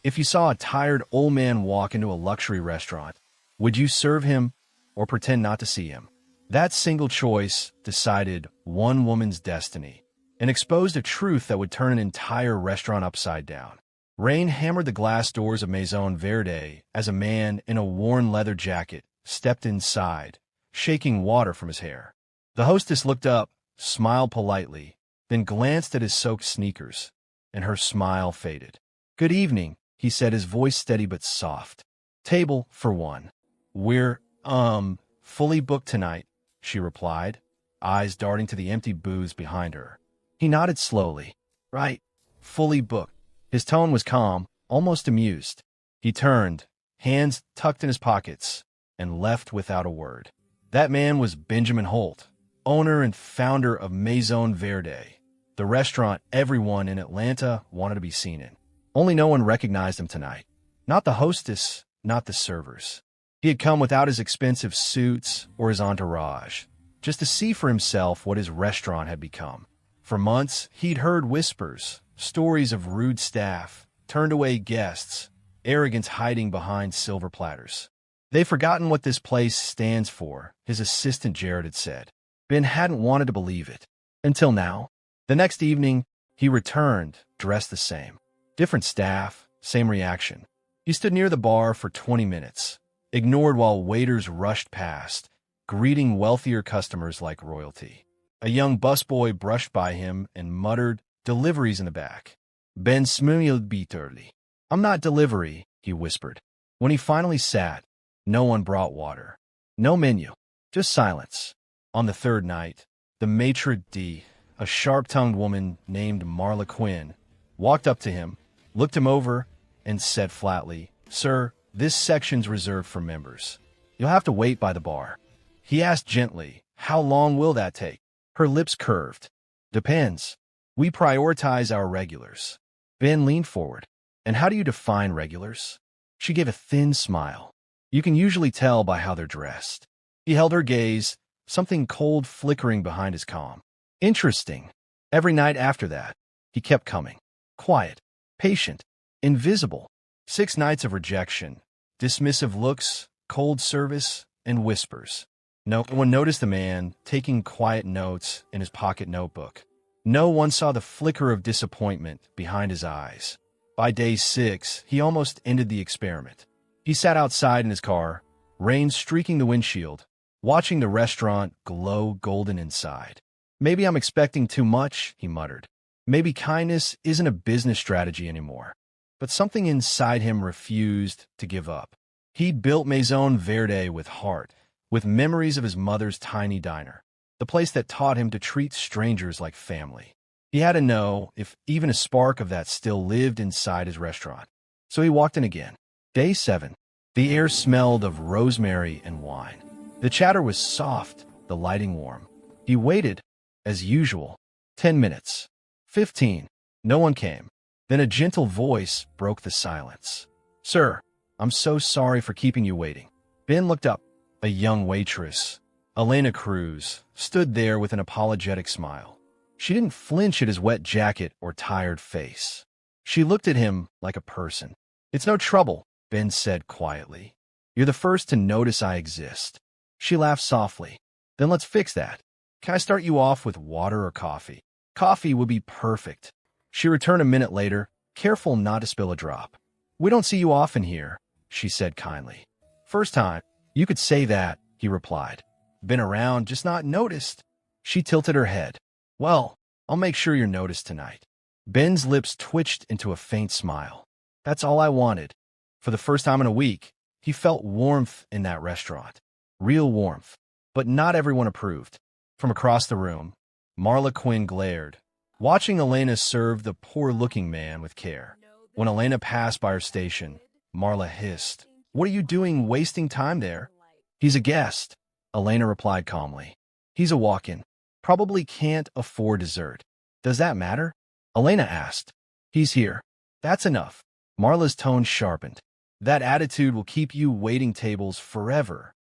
If you saw a tired old man walk into a luxury restaurant, would you serve him or pretend not to see him? That single choice decided one woman's destiny and exposed a truth that would turn an entire restaurant upside down. Rain hammered the glass doors of Maison Verde as a man in a worn leather jacket stepped inside, shaking water from his hair. The hostess looked up, smiled politely, then glanced at his soaked sneakers, and her smile faded. "Good evening," he said, his voice steady but soft. "Table for one." "We're, fully booked tonight," she replied, eyes darting to the empty booths behind her. He nodded slowly. "Right, fully booked." His tone was calm, almost amused. He turned, hands tucked in his pockets, and left without a word. That man was Benjamin Holt, owner and founder of Maison Verde, the restaurant everyone in Atlanta wanted to be seen in. Only no one recognized him tonight. Not the hostess, not the servers. He had come without his expensive suits or his entourage, just to see for himself what his restaurant had become. For months, he'd heard whispers, stories of rude staff, turned away guests, arrogance hiding behind silver platters. "They've forgotten what this place stands for," his assistant Jared had said. Ben hadn't wanted to believe it. Until now. The next evening, he returned, dressed the same. Different staff, same reaction. He stood near the bar for 20 minutes, ignored while waiters rushed past, greeting wealthier customers like royalty. A young busboy brushed by him and muttered, "Deliveries in the back." Ben smiled bitterly. "I'm not delivery," he whispered. When he finally sat, no one brought water. No menu, just silence. On the third night, the maitre d', a sharp-tongued woman named Marla Quinn, walked up to him, looked him over, and said flatly, "Sir, this section's reserved for members. You'll have to wait by the bar." He asked gently, "How long will that take?" Her lips curved. "Depends. We prioritize our regulars." Ben leaned forward. "And how do you define regulars?" She gave a thin smile. "You can usually tell by how they're dressed." He held her gaze, something cold flickering behind his calm. "Interesting." Every night after that, he kept coming. Quiet, patient, invisible. 6 nights of rejection, dismissive looks, cold service, and whispers. No one noticed the man taking quiet notes in his pocket notebook. No one saw the flicker of disappointment behind his eyes. By day 6, he almost ended the experiment. He sat outside in his car, rain streaking the windshield, watching the restaurant glow golden inside. "Maybe I'm expecting too much," he muttered. "Maybe kindness isn't a business strategy anymore." But something inside him refused to give up. He'd built Maison Verde with heart, with memories of his mother's tiny diner, the place that taught him to treat strangers like family. He had to know if even a spark of that still lived inside his restaurant. So he walked in again. Day 7. The air smelled of rosemary and wine. The chatter was soft, the lighting warm. He waited, as usual. 10 minutes. 15. No one came. Then a gentle voice broke the silence. "Sir, I'm so sorry for keeping you waiting." Ben looked up. A young waitress, Elena Cruz, stood there with an apologetic smile. She didn't flinch at his wet jacket or tired face. She looked at him like a person. "It's no trouble," Ben said quietly. "You're the first to notice I exist." She laughed softly. "Then let's fix that. Can I start you off with water or coffee?" "Coffee would be perfect." She returned a minute later, careful not to spill a drop. "We don't see you often here," she said kindly. "First time." "You could say that," he replied. "Been around, just not noticed." She tilted her head. "Well, I'll make sure you're noticed tonight." Ben's lips twitched into a faint smile. That's all I wanted. For the first time in a week, he felt warmth in that restaurant. Real warmth. But not everyone approved. From across the room, Marla Quinn glared, watching Elena serve the poor-looking man with care. When Elena passed by her station, Marla hissed, "What are you doing wasting time there?" "He's a guest," Elena replied calmly. "He's a walk-in. Probably can't afford dessert." "Does that matter?" Elena asked. "He's here. That's enough." Marla's tone sharpened. "That attitude will keep you waiting tables forever."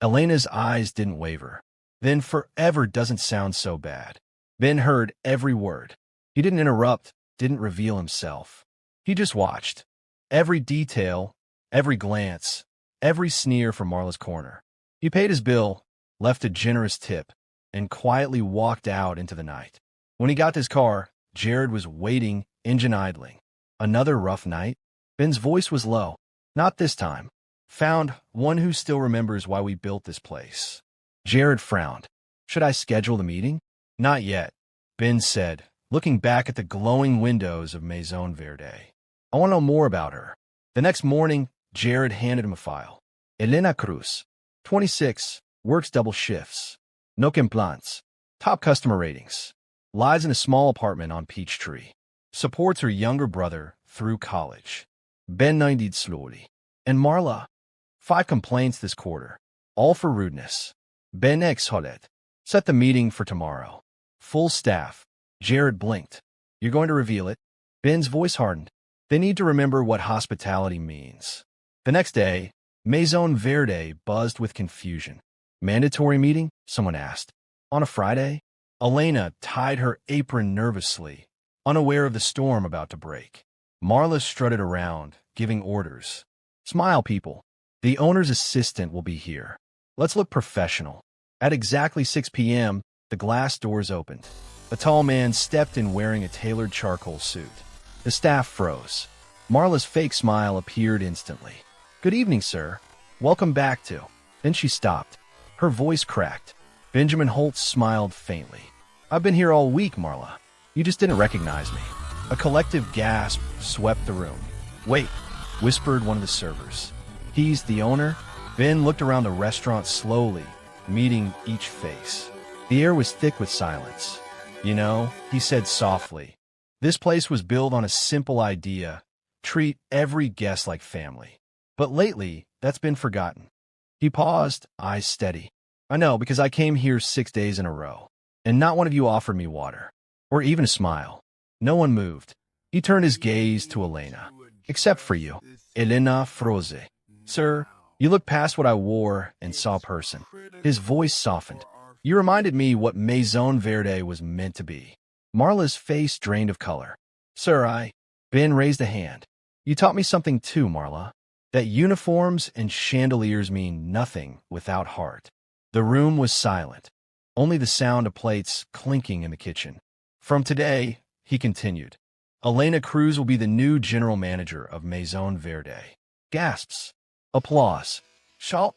Elena's eyes didn't waver. "Then forever doesn't sound so bad." Ben heard every word. He didn't interrupt, didn't reveal himself. He just watched. Every detail, every glance, every sneer from Marla's corner. He paid his bill, left a generous tip, and quietly walked out into the night. When he got to his car, Jared was waiting, engine idling. Another rough night? Ben's voice was low. Not this time. Found one who still remembers why we built this place. Jared frowned. Should I schedule the meeting? Not yet, Ben said, looking back at the glowing windows of Maison Verde. I want to know more about her. The next morning, Jared handed him a file. Elena Cruz, 26, works double shifts. No complaints. Top customer ratings. Lives in a small apartment on Peachtree. Supports her younger brother through college. Ben nodded slowly. And Marla? 5 complaints this quarter. All for rudeness. Ben exhaled. Set the meeting for tomorrow. Full staff. Jared blinked. You're going to reveal it? Ben's voice hardened. They need to remember what hospitality means. The next day, Maison Verde buzzed with confusion. Mandatory meeting? Someone asked. On a Friday? Elena tied her apron nervously, unaware of the storm about to break. Marla strutted around, giving orders. Smile, people. The owner's assistant will be here. Let's look professional. At exactly 6 p.m., the glass doors opened. A tall man stepped in wearing a tailored charcoal suit. The staff froze. Marla's fake smile appeared instantly. Good evening, sir. Welcome back to. Then she stopped. Her voice cracked. Benjamin Holtz smiled faintly. I've been here all week, Marla. You just didn't recognize me. A collective gasp swept the room. Wait, whispered one of the servers. He's the owner? Ben looked around the restaurant slowly, meeting each face. The air was thick with silence. You know, he said softly, this place was built on a simple idea: treat every guest like family. But lately, that's been forgotten. He paused, eyes steady. I know, because I came here 6 days in a row, and not one of you offered me water, or even a smile. No one moved. He turned his gaze to Elena. Except for you, Elena Froze. Sir, you looked past what I wore and saw a person. His voice softened. You reminded me what Maison Verde was meant to be. Marla's face drained of color. Sir, Ben raised a hand. You taught me something too, Marla. That uniforms and chandeliers mean nothing without heart. The room was silent. Only the sound of plates clinking in the kitchen. From today, he continued, Elena Cruz will be the new general manager of Maison Verde. Gasps. Applause. Shout.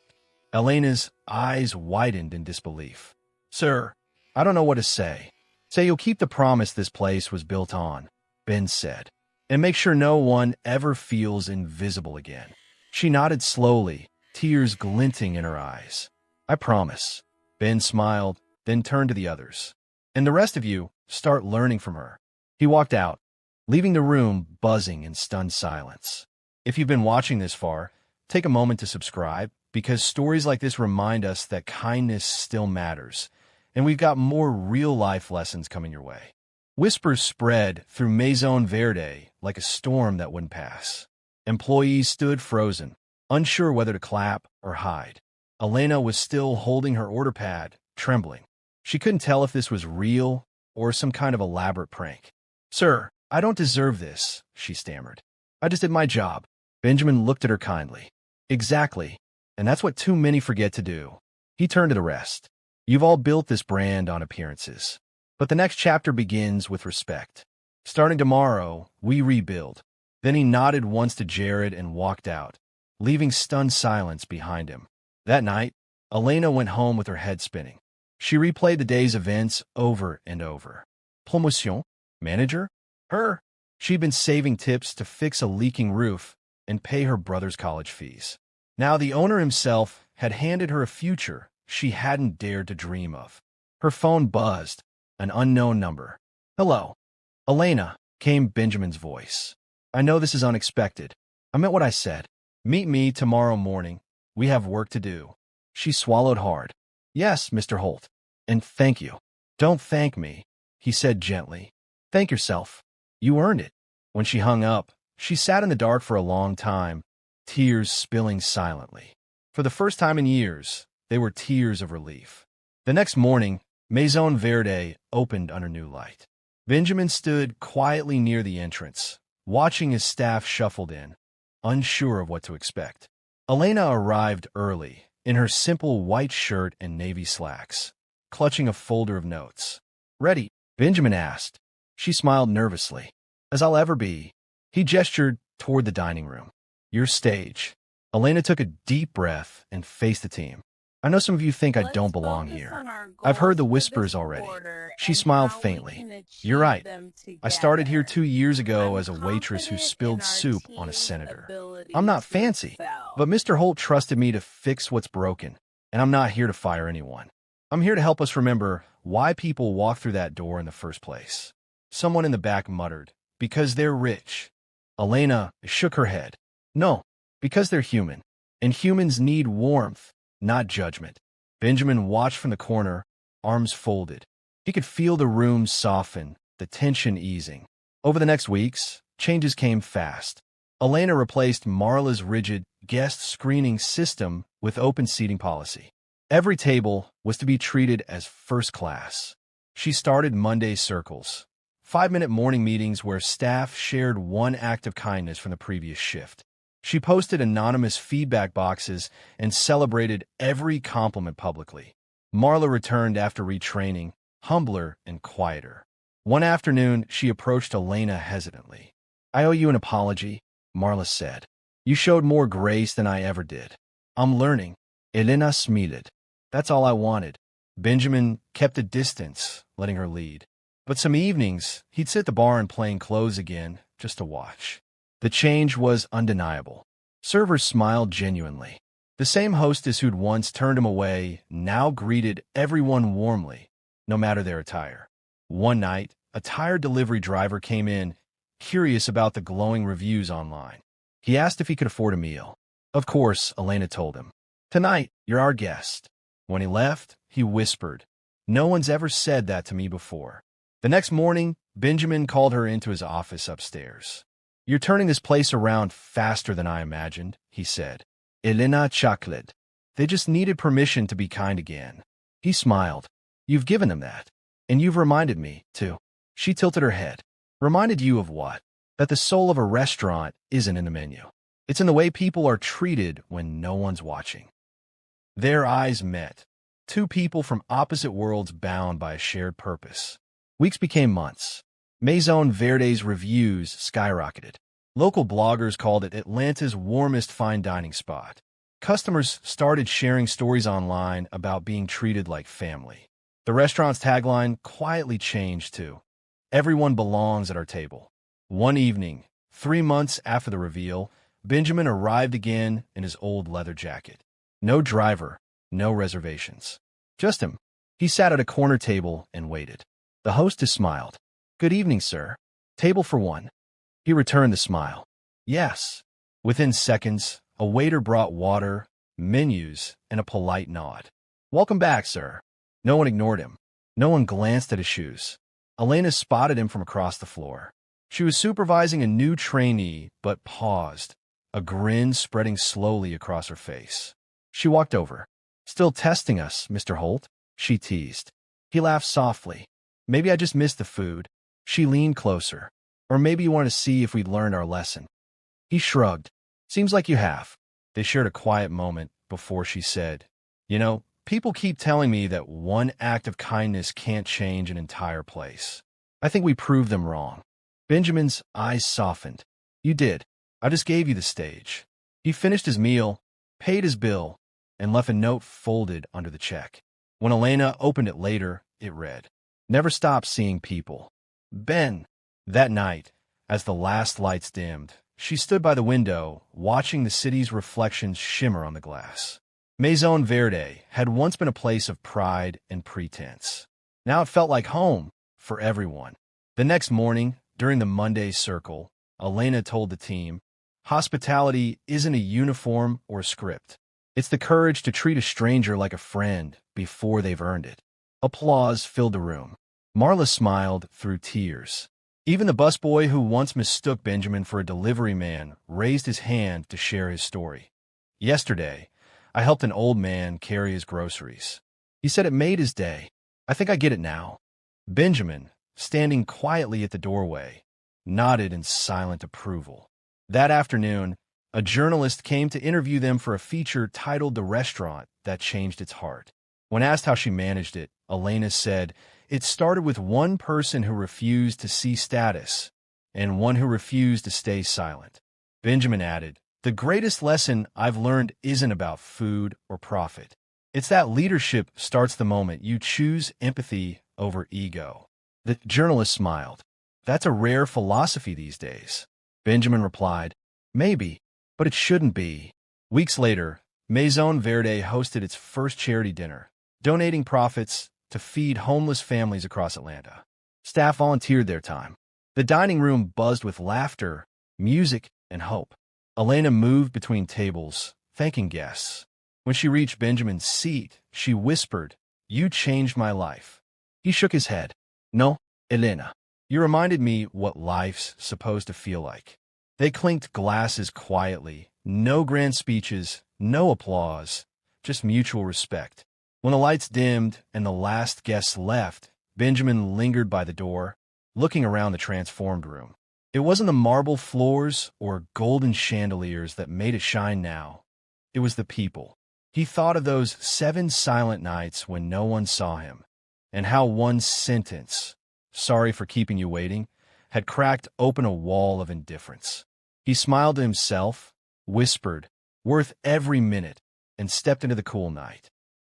Elena's eyes widened in disbelief. Sir, I don't know what to say. Say you'll keep the promise this place was built on, Ben said, and make sure no one ever feels invisible again. She nodded slowly, tears glinting in her eyes. I promise. Ben smiled, then turned to the others. And the rest of you, start learning from her. He walked out, leaving the room buzzing in stunned silence. If you've been watching this far, take a moment to subscribe, because stories like this remind us that kindness still matters, and we've got more real-life lessons coming your way. Whispers spread through Maison Verde like a storm that wouldn't pass. Employees stood frozen, unsure whether to clap or hide. Elena was still holding her order pad, trembling. She couldn't tell if this was real or some kind of elaborate prank. Sir, I don't deserve this, she stammered. I just did my job. Benjamin looked at her kindly. Exactly, and that's what too many forget to do. He turned to the rest. You've all built this brand on appearances. But the next chapter begins with respect. Starting tomorrow, we rebuild. Then he nodded once to Jared and walked out, leaving stunned silence behind him. That night, Elena went home with her head spinning. She replayed the day's events over and over. Promotion? Manager? Her? She'd been saving tips to fix a leaking roof and pay her brother's college fees. Now the owner himself had handed her a future she hadn't dared to dream of. Her phone buzzed, an unknown number. Hello. Elena, came Benjamin's voice. I know this is unexpected. I meant what I said. Meet me tomorrow morning. We have work to do. She swallowed hard. Yes, Mr. Holt. And thank you. Don't thank me, he said gently. Thank yourself. You earned it. When she hung up, she sat in the dark for a long time, tears spilling silently. For the first time in years, they were tears of relief. The next morning, Maison Verde opened under new light. Benjamin stood quietly near the entrance, watching his staff shuffled in. unsure of what to expect. Elena arrived early, in her simple white shirt and navy slacks, clutching a folder of notes. "Ready?" Benjamin asked. She smiled nervously. "As I'll ever be." He gestured toward the dining room. "Your stage." Elena took a deep breath and faced the team. "I know some of you think I don't belong here. I've heard the whispers already." She smiled faintly. "You're right. I started here 2 years ago as a waitress who spilled soup on a senator. I'm not fancy, but Mr. Holt trusted me to fix what's broken, and I'm not here to fire anyone. I'm here to help us remember why people walked through that door in the first place." Someone in the back muttered, "Because they're rich." Elena shook her head. "No, because they're human, and humans need warmth, not judgment." Benjamin watched from the corner, arms folded. He could feel the room soften, the tension easing. Over the next weeks, changes came fast. Elena replaced Marla's rigid guest screening system with open seating policy. Every table was to be treated as first class. She started Monday circles, 5-minute morning meetings where staff shared one act of kindness from the previous shift. She posted anonymous feedback boxes and celebrated every compliment publicly. Marla returned after retraining, humbler and quieter. One afternoon, she approached Elena hesitantly. "I owe you an apology," Marla said. "You showed more grace than I ever did." "I'm learning." Elena smiled. "That's all I wanted." Benjamin kept a distance, letting her lead. But some evenings, he'd sit at the bar in plain clothes again, just to watch. The change was undeniable. Servers smiled genuinely. The same hostess who'd once turned him away now greeted everyone warmly, no matter their attire. One night, a tired delivery driver came in, curious about the glowing reviews online. He asked if he could afford a meal. Of course, Elena told him. "Tonight, you're our guest." When he left, he whispered, "No one's ever said that to me before." The next morning, Benjamin called her into his office upstairs. "You're turning this place around faster than I imagined," he said. Elena chuckled. "They just needed permission to be kind again." He smiled. "You've given them that. And you've reminded me, too." She tilted her head. "Reminded you of what?" "That the soul of a restaurant isn't in the menu. It's in the way people are treated when no one's watching." Their eyes met. Two people from opposite worlds bound by a shared purpose. Weeks became months. Maison Verde's reviews skyrocketed. Local bloggers called it Atlanta's warmest fine dining spot. Customers started sharing stories online about being treated like family. The restaurant's tagline quietly changed to, "Everyone belongs at our table." One evening, 3 months after the reveal, Benjamin arrived again in his old leather jacket. No driver, no reservations. Just him. He sat at a corner table and waited. The hostess smiled. "Good evening, sir. Table for one." He returned the smile. "Yes." Within seconds, a waiter brought water, menus, and a polite nod. "Welcome back, sir." No one ignored him. No one glanced at his shoes. Elena spotted him from across the floor. She was supervising a new trainee, but paused, a grin spreading slowly across her face. She walked over. "Still testing us, Mr. Holt?" she teased. He laughed softly. "Maybe I just missed the food." She leaned closer. "Or maybe you want to see if we'd learned our lesson." He shrugged. "Seems like you have." They shared a quiet moment before she said, "You know, people keep telling me that one act of kindness can't change an entire place. I think we proved them wrong." Benjamin's eyes softened. "You did. I just gave you the stage." He finished his meal, paid his bill, and left a note folded under the check. When Elena opened it later, it read, "Never stop seeing people. Ben." That night, as the last lights dimmed, she stood by the window, watching the city's reflections shimmer on the glass. Maison Verde had once been a place of pride and pretense. Now it felt like home for everyone. The next morning, during the Monday circle, Elena told the team, "Hospitality isn't a uniform or a script. It's the courage to treat a stranger like a friend before they've earned it." Applause filled the room. Marla smiled through tears. Even the busboy who once mistook Benjamin for a delivery man raised his hand to share his story. "Yesterday, I helped an old man carry his groceries. He said it made his day. I think I get it now." Benjamin, standing quietly at the doorway, nodded in silent approval. That afternoon, A journalist came to interview them for a feature titled The Restaurant That Changed Its Heart. When asked how she managed it, Elena said, "It started with one person who refused to see status and one who refused to stay silent." Benjamin added, "The greatest lesson I've learned isn't about food or profit. It's that leadership starts the moment you choose empathy over ego." The journalist smiled. "That's a rare philosophy these days." Benjamin replied, "Maybe, but it shouldn't be." Weeks later, Maison Verde hosted its first charity dinner, donating profits to feed homeless families across Atlanta. Staff volunteered their time. The dining room buzzed with laughter, music, and hope. Elena moved between tables, thanking guests. When she reached Benjamin's seat, she whispered, "You changed my life." He shook his head. "No, Elena. You reminded me what life's supposed to feel like." They clinked glasses quietly. No grand speeches, no applause, just mutual respect. When the lights dimmed and the last guests left, Benjamin lingered by the door, looking around the transformed room. It wasn't the marble floors or golden chandeliers that made it shine now. It was the people. He thought of those 7 silent nights when no one saw him, and how one sentence, "Sorry for keeping you waiting," had cracked open a wall of indifference. He smiled to himself, whispered, "Worth every minute," and stepped into the cool night.